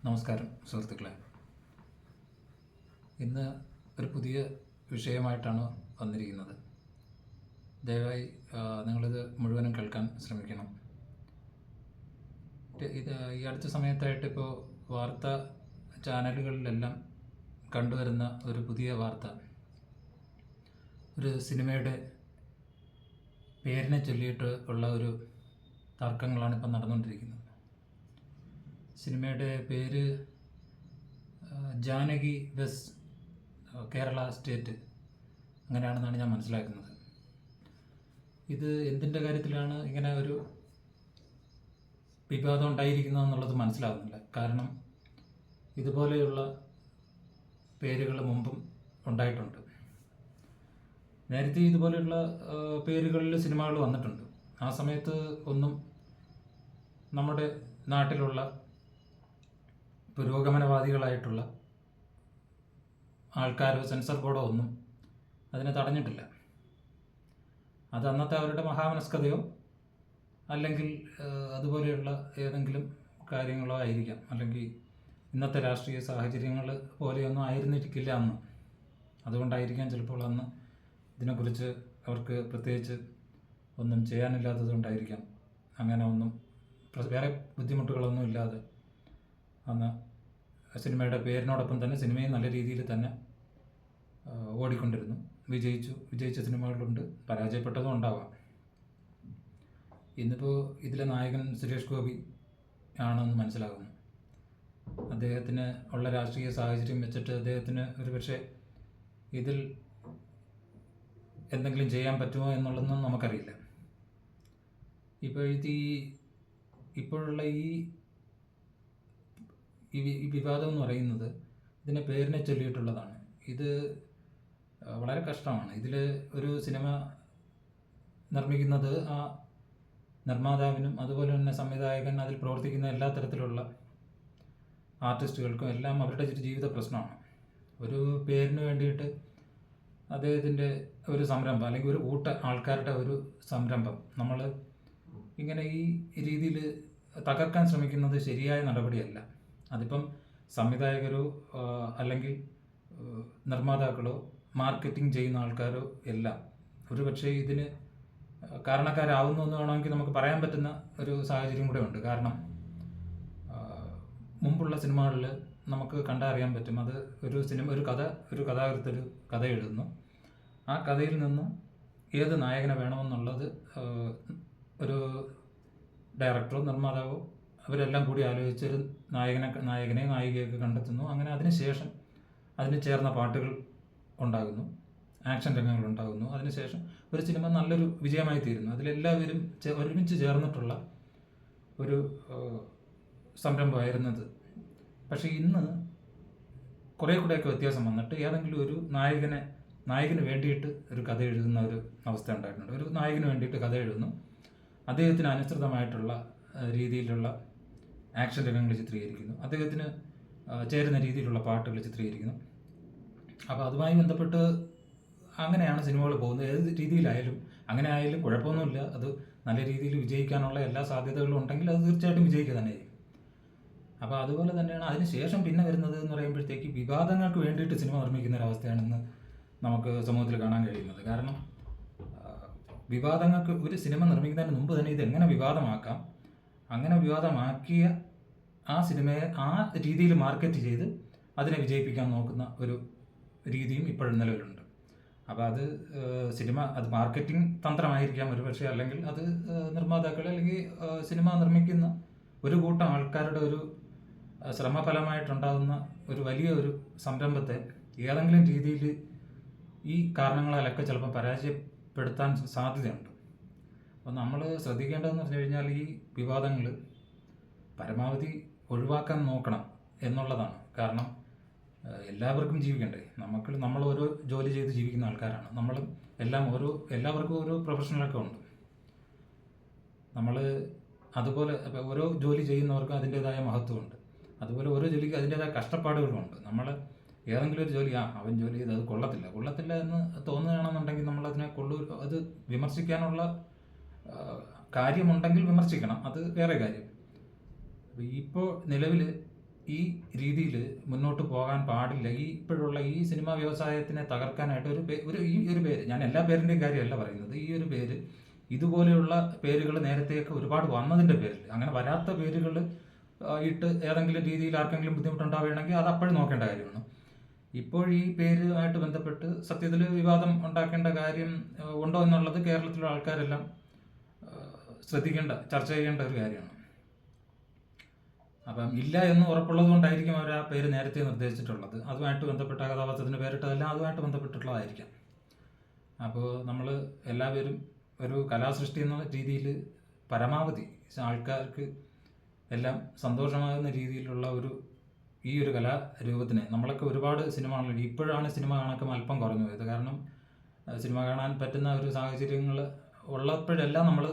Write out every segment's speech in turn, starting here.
നമസ്കാരം സുഹൃത്തുക്കളെ. ഇന്ന് ഒരു പുതിയ വിഷയമായിട്ടാണ് വന്നിരിക്കുന്നത്. ദയവായി നിങ്ങളിത് മുഴുവനും കേൾക്കാൻ ശ്രമിക്കണം. ഈ അടുത്ത സമയത്തായിട്ട് ഇപ്പോൾ വാർത്താ ചാനലുകളിലെല്ലാം കണ്ടുവരുന്ന ഒരു പുതിയ വാർത്ത, ഒരു സിനിമയുടെ പേരിനെ ചൊല്ലിയിട്ട് ഉള്ള ഒരു തർക്കങ്ങളാണ് ഇപ്പം നടന്നുകൊണ്ടിരിക്കുന്നത്. സിനിമയുടെ പേര് ജാനകി വെസ് കേരള സ്റ്റേറ്റ്, അങ്ങനെയാണെന്നാണ് ഞാൻ മനസ്സിലാക്കുന്നത്. ഇത് എന്തിൻ്റെ കാര്യത്തിലാണ് ഇങ്ങനെ ഒരു വിവാദം ഉണ്ടായിരിക്കുന്നതെന്നുള്ളത് മനസ്സിലാകുന്നില്ല. കാരണം ഇതുപോലെയുള്ള പേരുകൾ മുമ്പും ഉണ്ടായിട്ടുണ്ട്. നേരത്തെ ഇതുപോലെയുള്ള പേരുകളിൽ സിനിമകൾ വന്നിട്ടുണ്ട്. ആ സമയത്ത് ഒന്നും നമ്മുടെ നാട്ടിലുള്ള പുരോഗമനവാദികളായിട്ടുള്ള ആൾക്കാരോ സെൻസർ ബോർഡോ ഒന്നും അതിനെ തടഞ്ഞിട്ടില്ല. അത് അന്നത്തെ അവരുടെ മഹാമനസ്കതയോ അല്ലെങ്കിൽ അതുപോലെയുള്ള ഏതെങ്കിലും കാര്യങ്ങളോ ആയിരിക്കാം. അല്ലെങ്കിൽ ഇന്നത്തെ രാഷ്ട്രീയ സാഹചര്യങ്ങൾ പോലെയൊന്നും ആയിരുന്നിരിക്കില്ല അന്ന്. അതുകൊണ്ടായിരിക്കാം ചിലപ്പോൾ അന്ന് ഇതിനെക്കുറിച്ച് അവർക്ക് പ്രത്യേകിച്ച് ഒന്നും ചെയ്യാനില്ലാത്തത് കൊണ്ടായിരിക്കാം അങ്ങനെ ഒന്നും വേറെ ബുദ്ധിമുട്ടുകളൊന്നും ഇല്ലാതെ അന്ന് സിനിമയുടെ പേരിനോടൊപ്പം തന്നെ സിനിമയും നല്ല രീതിയിൽ തന്നെ ഓടിക്കൊണ്ടിരുന്നു. വിജയിച്ച സിനിമകളുണ്ട്, പരാജയപ്പെട്ടതും ഉണ്ടാവാം. ഇന്നിപ്പോൾ ഇതിലെ നായകൻ സുരേഷ് ഗോപി ആണെന്ന് മനസ്സിലാകുന്നു. അദ്ദേഹത്തിന് ഉള്ള രാഷ്ട്രീയ സാഹചര്യം വെച്ചിട്ട് അദ്ദേഹത്തിന് ഒരു പക്ഷേ ഇതിൽ എന്തെങ്കിലും ചെയ്യാൻ പറ്റുമോ എന്നുള്ളതൊന്നും നമുക്കറിയില്ല. ഇപ്പോഴുള്ള ഈ വിവാദം എന്ന് പറയുന്നത് ഇതിനെ പേരിനെ ചൊല്ലിയിട്ടുള്ളതാണ്. ഇത് വളരെ കഷ്ടമാണ്. ഇതിൽ ഒരു സിനിമ നിർമ്മിക്കുന്നത് ആ നിർമ്മാതാവിനും അതുപോലെ തന്നെ സംവിധായകൻ, അതിൽ പ്രവർത്തിക്കുന്ന എല്ലാ തരത്തിലുള്ള ആർട്ടിസ്റ്റുകൾക്കും എല്ലാം അവരുടെ ജീവിത പ്രശ്നമാണ്. ഒരു പേരിന് വേണ്ടിയിട്ട് അദ്ദേഹത്തിൻ്റെ ഒരു സംരംഭം അല്ലെങ്കിൽ ഒരു കൂട്ട ആൾക്കാരുടെ ഒരു സംരംഭം നമ്മൾ ഇങ്ങനെ ഈ രീതിയിൽ തകർക്കാൻ ശ്രമിക്കുന്നത് ശരിയായ നടപടിയല്ല. അതിപ്പം സംവിധായകരോ അല്ലെങ്കിൽ നിർമ്മാതാക്കളോ മാർക്കറ്റിംഗ് ചെയ്യുന്ന ആൾക്കാരോ എല്ലാം ഒരു പക്ഷേ ഇതിന് കാരണക്കാരാവുന്നു എന്ന് വേണമെങ്കിൽ നമുക്ക് പറയാൻ പറ്റുന്ന ഒരു സാഹചര്യം കൂടെ ഉണ്ട്. കാരണം മുമ്പുള്ള സിനിമകളിൽ നമുക്ക് കണ്ടറിയാൻ പറ്റും. അത് ഒരു കഥാകൃത്ത് ഒരു കഥ എഴുതുന്നു. ആ കഥയിൽ നിന്ന് ഏത് നായകനെ വേണമെന്നുള്ളത് ഒരു ഡയറക്ടറോ നിർമ്മാതാവോ അവരെല്ലാം കൂടി ആലോചിച്ചൊരു നായകനെ നായികയൊക്കെ കണ്ടെത്തുന്നു. അങ്ങനെ അതിനുശേഷം അതിന് ചേർന്ന പാട്ടുകൾ ഉണ്ടാകുന്നു, ആക്ഷൻ രംഗങ്ങൾ ഉണ്ടാകുന്നു. അതിനുശേഷം ഒരു സിനിമ നല്ലൊരു വിജയമായി തീരുന്നു. അതിലെല്ലാവരും ഒരുമിച്ച് ചേർന്നിട്ടുള്ള ഒരു സംരംഭമായിരുന്നത്. പക്ഷേ ഇന്ന് കുറേ കൂടെയൊക്കെ വ്യത്യാസം വന്നിട്ട് ഏതെങ്കിലും ഒരു നായകന് വേണ്ടിയിട്ട് ഒരു കഥ എഴുതുന്ന ഒരു അവസ്ഥ ഉണ്ടായിട്ടുണ്ട്. ഒരു നായകന് വേണ്ടിയിട്ട് കഥ എഴുതുന്നു, അദ്ദേഹത്തിന് അനുസൃതമായിട്ടുള്ള രീതിയിലുള്ള ആക്ഷൻ രംഗങ്ങൾ ചിത്രീകരിക്കുന്നു, അദ്ദേഹത്തിന് ചേരുന്ന രീതിയിലുള്ള പാട്ടുകൾ ചിത്രീകരിക്കുന്നു. അപ്പോൾ അതുമായി ബന്ധപ്പെട്ട് അങ്ങനെയാണ് സിനിമകൾ പോകുന്നത്. ഏത് രീതിയിലായാലും അങ്ങനെ ആയാലും കുഴപ്പമൊന്നുമില്ല. അത് നല്ല രീതിയിൽ വിജയിക്കാനുള്ള എല്ലാ സാധ്യതകളും ഉണ്ടെങ്കിൽ അത് തീർച്ചയായിട്ടും വിജയിക്കുക തന്നെ ചെയ്യും. അപ്പോൾ അതുപോലെ തന്നെയാണ് അതിന് ശേഷം പിന്നെ വരുന്നത് എന്ന് പറയുമ്പോഴത്തേക്ക് വിവാദങ്ങൾക്ക് വേണ്ടിയിട്ട് സിനിമ നിർമ്മിക്കുന്ന ഒരവസ്ഥയാണെന്ന് നമുക്ക് സമൂഹത്തിൽ കാണാൻ കഴിയുന്നത്. കാരണം വിവാദങ്ങൾക്ക് ഒരു സിനിമ നിർമ്മിക്കുന്നതിന് മുമ്പ് തന്നെ ഇത് എങ്ങനെ വിവാദമാക്കാം, അങ്ങനെ വിവാദമാക്കിയ ആ സിനിമയെ ആ രീതിയിൽ മാർക്കറ്റ് ചെയ്ത് അതിനെ വിജയിപ്പിക്കാൻ നോക്കുന്ന ഒരു രീതിയും ഇപ്പോഴും നിലവിലുണ്ട്. അപ്പോൾ അത് മാർക്കറ്റിംഗ് തന്ത്രമായിരിക്കാം ഒരു പക്ഷേ, അല്ലെങ്കിൽ അത് നിർമ്മാതാക്കൾ അല്ലെങ്കിൽ സിനിമ നിർമ്മിക്കുന്ന ഒരു കൂട്ടം ആൾക്കാരുടെ ഒരു ശ്രമഫലമായിട്ടുണ്ടാകുന്ന ഒരു വലിയ ഒരു സംരംഭത്തെ ഏതെങ്കിലും രീതിയിൽ ഈ കാരണങ്ങളാലൊക്കെ ചിലപ്പോൾ പരാജയപ്പെടുത്താൻ സാധ്യതയുണ്ട്. അപ്പോൾ നമ്മൾ ശ്രദ്ധിക്കേണ്ടതെന്ന് പറഞ്ഞു കഴിഞ്ഞാൽ ഈ വിവാദങ്ങൾ പരമാവധി ഒഴിവാക്കാൻ നോക്കണം എന്നുള്ളതാണ്. കാരണം എല്ലാവർക്കും ജീവിക്കണ്ടേ. നമ്മൾ ഓരോ ജോലി ചെയ്ത് ജീവിക്കുന്ന ആൾക്കാരാണ്. എല്ലാവർക്കും ഓരോ പ്രൊഫഷണലൊക്കെ ഉണ്ട്. നമ്മൾ അതുപോലെ ഓരോ ജോലി ചെയ്യുന്നവർക്കും അതിൻ്റേതായ മഹത്വമുണ്ട്. അതുപോലെ ഓരോ ജോലിക്ക് അതിൻ്റേതായ കഷ്ടപ്പാടുകളുമുണ്ട്. നമ്മൾ ഏതെങ്കിലും ഒരു ജോലി അവൻ ജോലി ചെയ്ത് അത് കൊള്ളത്തില്ല എന്ന് തോന്നുകയാണെന്നുണ്ടെങ്കിൽ നമ്മളതിനെ അത് വിമർശിക്കാനുള്ള കാര്യമുണ്ടെങ്കിൽ വിമർശിക്കണം, അത് വേറെ കാര്യം. ഇപ്പോൾ നിലവിൽ ഈ രീതിയിൽ മുന്നോട്ട് പോകാൻ പാടില്ല. ഇപ്പോഴുള്ള ഈ സിനിമാ വ്യവസായത്തിനെ തകർക്കാനായിട്ട് ഈ ഒരു പേര്, ഞാൻ എല്ലാ പേരിൻ്റെയും കാര്യമല്ല പറയുന്നത്, ഈ ഒരു പേര് ഇതുപോലെയുള്ള പേരുകൾ നേരത്തെയൊക്കെ ഒരുപാട് വന്നതിൻ്റെ പേരിൽ, അങ്ങനെ വരാത്ത പേരുകൾ ഇട്ട് ഏതെങ്കിലും രീതിയിൽ ആർക്കെങ്കിലും ബുദ്ധിമുട്ടുണ്ടാവുകയാണെങ്കിൽ അത് അപ്പോഴും നോക്കേണ്ട കാര്യമാണ്. ഇപ്പോൾ ഈ പേരുമായിട്ട് ബന്ധപ്പെട്ട് സത്യത്തിൽ വിവാദം ഉണ്ടാക്കേണ്ട കാര്യം ഉണ്ടോ എന്നുള്ളത് കേരളത്തിലുള്ള ആൾക്കാരെല്ലാം ശ്രദ്ധിക്കേണ്ട, ചർച്ച ചെയ്യേണ്ട ഒരു കാര്യമാണ്. അപ്പം ഇല്ല എന്ന് ഉറപ്പുള്ളത് കൊണ്ടായിരിക്കും അവർ ആ പേര് നേരത്തെ നിർദ്ദേശിച്ചിട്ടുള്ളത്. അതുമായിട്ട് ബന്ധപ്പെട്ട കഥാപാത്രത്തിന് പേരിട്ടതെല്ലാം അതുമായിട്ട് ബന്ധപ്പെട്ടിട്ടുള്ളതായിരിക്കാം. അപ്പോൾ നമ്മൾ എല്ലാവരും ഒരു കലാസൃഷ്ടി എന്ന രീതിയിൽ പരമാവധി ആൾക്കാർക്ക് എല്ലാം സന്തോഷമാകുന്ന രീതിയിലുള്ള ഈ ഒരു കലാരൂപത്തിനെ, നമ്മളൊക്കെ ഒരുപാട് സിനിമകൾ, ഇപ്പോഴാണ് സിനിമ കാണാൻ അല്പം കുറഞ്ഞു പോയത്. കാരണം സിനിമ കാണാൻ പറ്റുന്ന ഒരു സാഹചര്യങ്ങൾ ഉള്ളപ്പോഴെല്ലാം നമ്മൾ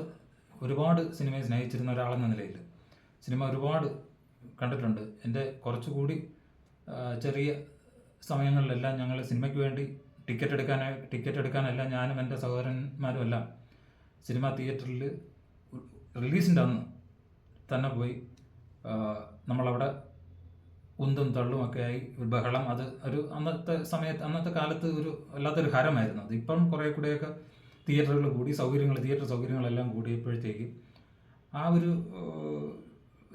ഒരുപാട് സിനിമയെ സ്നേഹിച്ചിരുന്ന ഒരാളെന്ന നിലയിൽ സിനിമ ഒരുപാട് കണ്ടിട്ടുണ്ട്. എൻ്റെ കുറച്ചുകൂടി ചെറിയ സമയങ്ങളിലെല്ലാം ഞങ്ങൾ സിനിമയ്ക്ക് വേണ്ടി ടിക്കറ്റ് എടുക്കാനെല്ലാം ഞാനും എൻ്റെ സഹോദരന്മാരും എല്ലാം സിനിമ തിയേറ്ററിൽ റിലീസിൻ്റെ അന്ന് തന്നെ പോയി നമ്മളവിടെ ഉന്തും തള്ളുമൊക്കെ ആയി ബഹളം. അത് ഒരു അന്നത്തെ കാലത്ത് ഒരു വല്ലാത്തൊരു ഹരമായിരുന്നു അത്. ഇപ്പം കുറേ കൂടെയൊക്കെ തിയേറ്ററുകൾ കൂടി, തിയേറ്റർ സൗകര്യങ്ങളെല്ലാം കൂടിയപ്പോഴത്തേക്ക് ആ ഒരു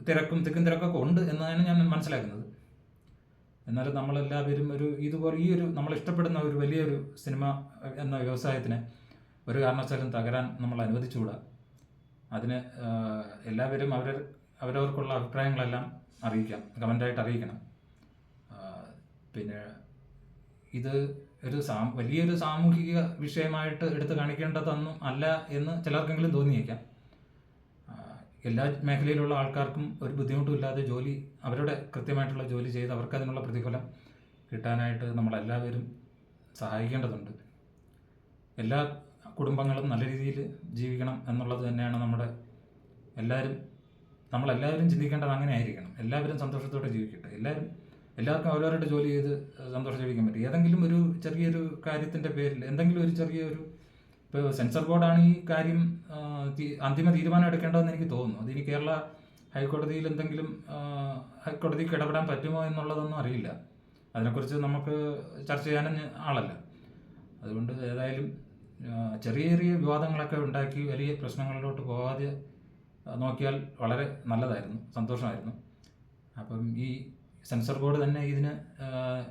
തിക്കും തിരക്കൊക്കെ ഉണ്ട് എന്നാണ് ഞാൻ മനസ്സിലാക്കുന്നത്. എന്നാലും നമ്മളെല്ലാവരും ഇതുപോലെ ഈ നമ്മൾ ഇഷ്ടപ്പെടുന്ന ഒരു വലിയൊരു സിനിമ എന്ന വ്യവസായത്തിനെ ഒരു കാരണവശാലും തകരാൻ നമ്മൾ അനുവദിച്ചുകൂടാ. അതിന് എല്ലാവരും അവരവർക്കുള്ള അഭിപ്രായങ്ങളെല്ലാം അറിയിക്കാം, കമൻ്റായിട്ട് അറിയിക്കണം. പിന്നെ ഇത് വലിയൊരു സാമൂഹിക വിഷയമായിട്ട് എടുത്ത് കാണിക്കേണ്ടതൊന്നും അല്ല എന്ന് ചിലർക്കെങ്കിലും തോന്നിയേക്കാം. എല്ലാ മേഖലയിലുള്ള ആൾക്കാർക്കും ഒരു ബുദ്ധിമുട്ടുമില്ലാതെ അവരുടെ കൃത്യമായിട്ടുള്ള ജോലി ചെയ്ത് അവർക്കതിനുള്ള പ്രതിഫലം കിട്ടാനായിട്ട് നമ്മളെല്ലാവരും സഹായിക്കേണ്ടതുണ്ട്. എല്ലാ കുടുംബങ്ങളും നല്ല രീതിയിൽ ജീവിക്കണം എന്നുള്ളത് തന്നെയാണ് നമ്മളെല്ലാവരും ചിന്തിക്കേണ്ടത്. അങ്ങനെ ആയിരിക്കണം. എല്ലാവരും സന്തോഷത്തോടെ ജീവിക്കട്ടെ. എല്ലാവർക്കും അവരവരുടെ ജോലി ചെയ്ത് സന്തോഷം ജീവിക്കാൻ പറ്റും. ഏതെങ്കിലും ഒരു ചെറിയൊരു കാര്യത്തിൻ്റെ പേരിൽ എന്തെങ്കിലും ഒരു ചെറിയൊരു, ഇപ്പോൾ സെൻസർ ബോർഡാണ് ഈ കാര്യം അന്തിമ തീരുമാനം എടുക്കേണ്ടതെന്ന് എനിക്ക് തോന്നുന്നു. അതിനി കേരള ഹൈക്കോടതിക്ക് ഇടപെടാൻ പറ്റുമോ എന്നുള്ളതൊന്നും അറിയില്ല. അതിനെക്കുറിച്ച് നമുക്ക് ചർച്ച ചെയ്യാനും ആളല്ല. അതുകൊണ്ട് ഏതായാലും ചെറിയ ചെറിയ വിവാദങ്ങളൊക്കെ ഉണ്ടാക്കി വലിയ പ്രശ്നങ്ങളിലോട്ട് പോകാതെ നോക്കിയാൽ വളരെ നല്ലതായിരുന്നു, സന്തോഷമായിരുന്നു. അപ്പം ഈ സെൻസർ ബോർഡ് തന്നെ ഇതിന്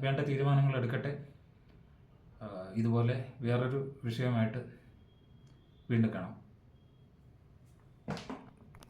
വേണ്ട തീരുമാനങ്ങൾ എടുക്കട്ടെ. ഇതുപോലെ വേറൊരു വിഷയമായിട്ട് വീണ്ടും കാണാം.